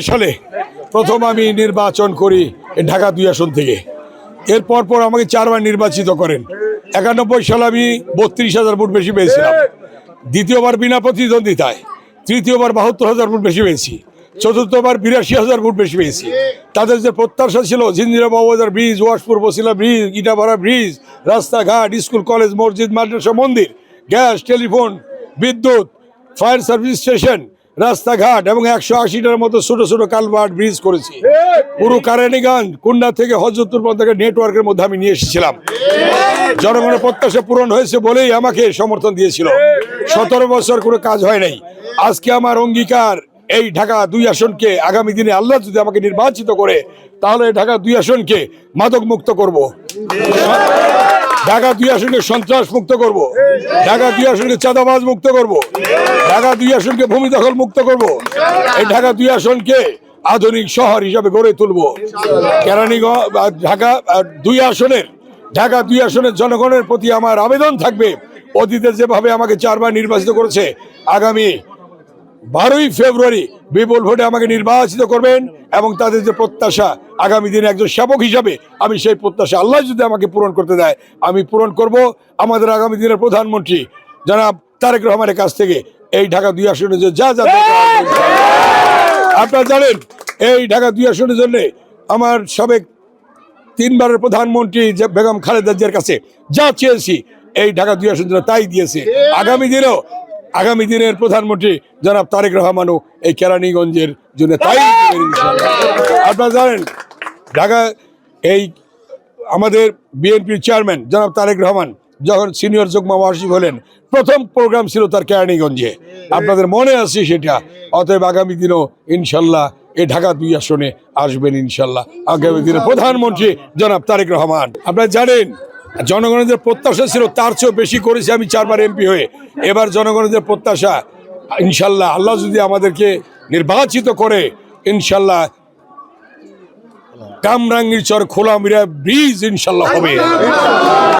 সালে প্রথম আমি নির্বাচন করি ঢাকা ২ আসন থেকে। এরপর আমাকে 4 বার নির্বাচিত করেন। 91 সালে আমি 32,000 ভোট বেশি পেয়েছিলাম, দ্বিতীয়বার বিনা প্রতিদ্বন্দ্বিতায়, তৃতীয়বার 72,000 ভোট বেশি পেয়েছি, চতুর্থবার 82,000 ভোট বেশি পেয়েছি। তাদের যে প্রত্যাশা ছিল Jinjira Babubazar bridge, Washpur Basila bridge, Itabhara bridge, রাস্তাঘাট, স্কুল কলেজ মসজিদ মাদ্রাসা মন্দির, গ্যাস টেলিফোন বিদ্যুৎ, ফায়ার সার্ভিস স্টেশন, রাস্তাঘাট এবং 180টার মতো ছোট ছোট কালভার্ট ব্রিজ করেছি। পুরো কারানীগঞ্জ কুন্ডা থেকে হযরতপুর পর্যন্ত নেটওয়ার্কের মধ্যে আমি নিয়ে এসেছিলাম। জনগণের প্রত্যাশা পূরণ হয়েছে বলেই আমাকে সমর্থন দিয়েছিল। 17 বছর কোনো কাজ হয় নাই। আজকে আমার অঙ্গীকার এই ঢাকা 2 আসনকে আগামী দিনে আল্লাহ যদি আমাকে নির্বাচিত করে তাহলে ঢাকা 2 আসনকে মাদক মুক্ত করব, ঢাকা 2 আসনকে সন্ত্রাস মুক্ত করব, ঢাকা 2 আসনকে চাঁদাবাজ মুক্ত করব, ঢাকা 2 আসনকে ভূমি দখল মুক্ত করব, এই ঢাকা 2 আসনকে আধুনিক শহর হিসাবে গড়ে তুলব। কেরানীগঞ্জ ঢাকা 2 আসনের জনগণের প্রতি আমার আবেদন থাকবে, অতীতে যেভাবে আমাকে 4 বার নির্বাচিত করেছে আগামী 12ই ফেব্রুয়ারি বিপুল ভোটে আমাকে নির্বাচিত করবেন এবং তাদের যে প্রত্যাশা আগামী দিনে একজন সেবক হিসাবে আমি সেই প্রত্যাশা আল্লাহ যদি আমাকে পূরণ করতে দেয় আমি পূরণ করব। আমাদের আগামী দিনের প্রধানমন্ত্রী জনাব তারেক রহমানের কাছ থেকে এই ঢাকা 2 আসনে যে যা যা আপনারা জানেন, এই ঢাকা 2 আসনের জন্য আমার সাবেক 3 বারের প্রধানমন্ত্রী বেগম খালেদা জিয়ার কাছে যা চেয়েছি এই ঢাকা 2 আসন তাই দিয়েছে। আগামী দিনের প্রধানমন্ত্রী জনাব তারেক রহমানও এই কেরানীগঞ্জের জন্য তাই। আপনারা জানেন ঢাকা এই আমাদের বিএনপির চেয়ারম্যান জনাব তারেক রহমান যখন সিনিয়র যুগ্ম মহাসচিব হলেন প্রথম প্রোগ্রাম ছিল তার কেরানীগঞ্জে, আপনাদের মনে আছে সেটা। অতএব আগামী দিনও ইনশাল্লাহ এই ঢাকা 2 আসনে আসবেন ইনশাল্লাহ আগামী দিনের প্রধানমন্ত্রী জনাব তারেক রহমান। আপনারা জানেন জনগণের যে প্রত্যাশা ছিল তার চেয়েও বেশি করেছি আমি 4 বার এমপি হয়ে। এবার জনগণের যে প্রত্যাশা ইনশাল্লাহ আল্লাহ যদি আমাদেরকে নির্বাচিত করে ইনশাল্লাহ কামরাঙ্গীর চর খোলামিরা ব্রিজ ইনশাল্লাহ হবে।